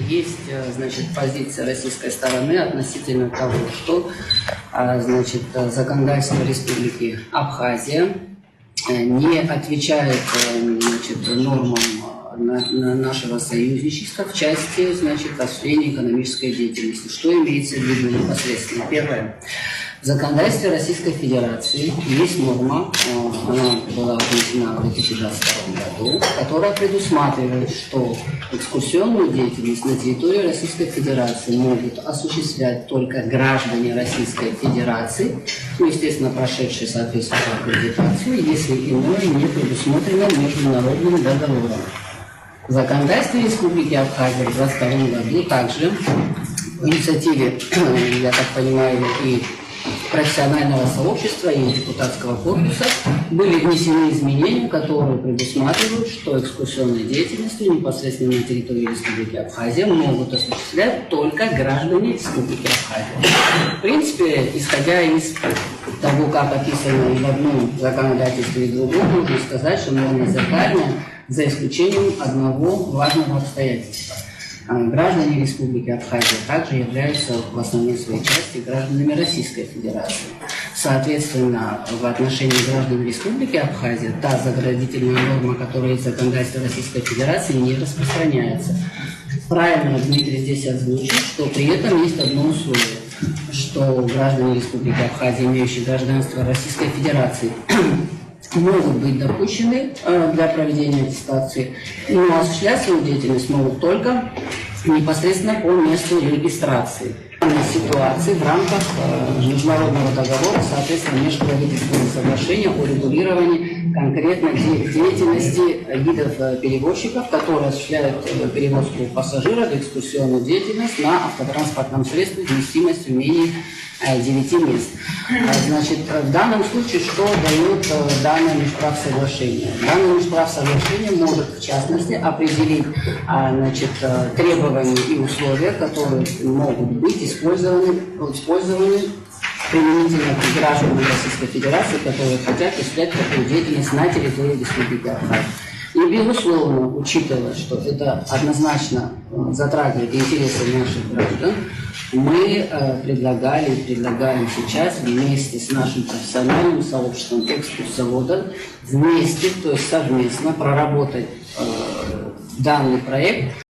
есть, значит, позиция российской стороны относительно того, что, значит, законодательство Республики Абхазия не отвечает, значит, нормам нашего союзничества в части, значит, осуществления экономической деятельности. Что имеется в виду непосредственно? Первое. В законодательстве Российской Федерации есть норма, она была внесена в 2022 году, которая предусматривает, что экскурсионную деятельность на территории Российской Федерации могут осуществлять только граждане Российской Федерации, ну, естественно, прошедшие соответствующую аккредитацию, если иное не предусмотрено международным договором. В законодательстве Республики Абхазия в 2022 году также в инициативе, я так понимаю, и профессионального сообщества и депутатского корпуса были внесены изменения, которые предусматривают, что экскурсионной деятельностью непосредственно на территории Республики Абхазия могут осуществлять только граждане Республики Абхазия. В принципе, исходя из того, как описано и в одном законодательстве, и в другом, можно сказать, что норма зеркальная, за исключением одного важного обстоятельства. Граждане Республики Абхазия также являются в основной своей части гражданами Российской Федерации. Соответственно, в отношении граждан Республики Абхазия та заградительная норма, которая есть в законодательстве Российской Федерации, не распространяется. Правильно Дмитрий здесь озвучил, что при этом есть одно условие, что граждане Республики Абхазия, имеющие гражданство Российской Федерации, могут быть допущены для проведения аттестации, но осуществлять свою деятельность могут только непосредственно по месту регистрации. Ситуации в рамках международного договора, соответственно, межправительственного соглашения о регулировании конкретно деятельности видов перевозчиков, которые осуществляют перевозку пассажиров, экскурсионную деятельность на автотранспортном средстве вместимостью менее 9 мест. Значит, в данном случае что дает данное межправсоглашение? Данное межправсоглашение может, в частности, определить, значит, требования и условия, которые могут быть использованы применительно к гражданам Российской Федерации, которые хотят осуществлять такую деятельность на территории Республики Абхазия. И, безусловно, учитывая, что это однозначно затрагивает интересы наших граждан, мы предлагаем сейчас вместе с нашим профессиональным сообществом экскурсоводов вместе, то есть совместно проработать данный проект.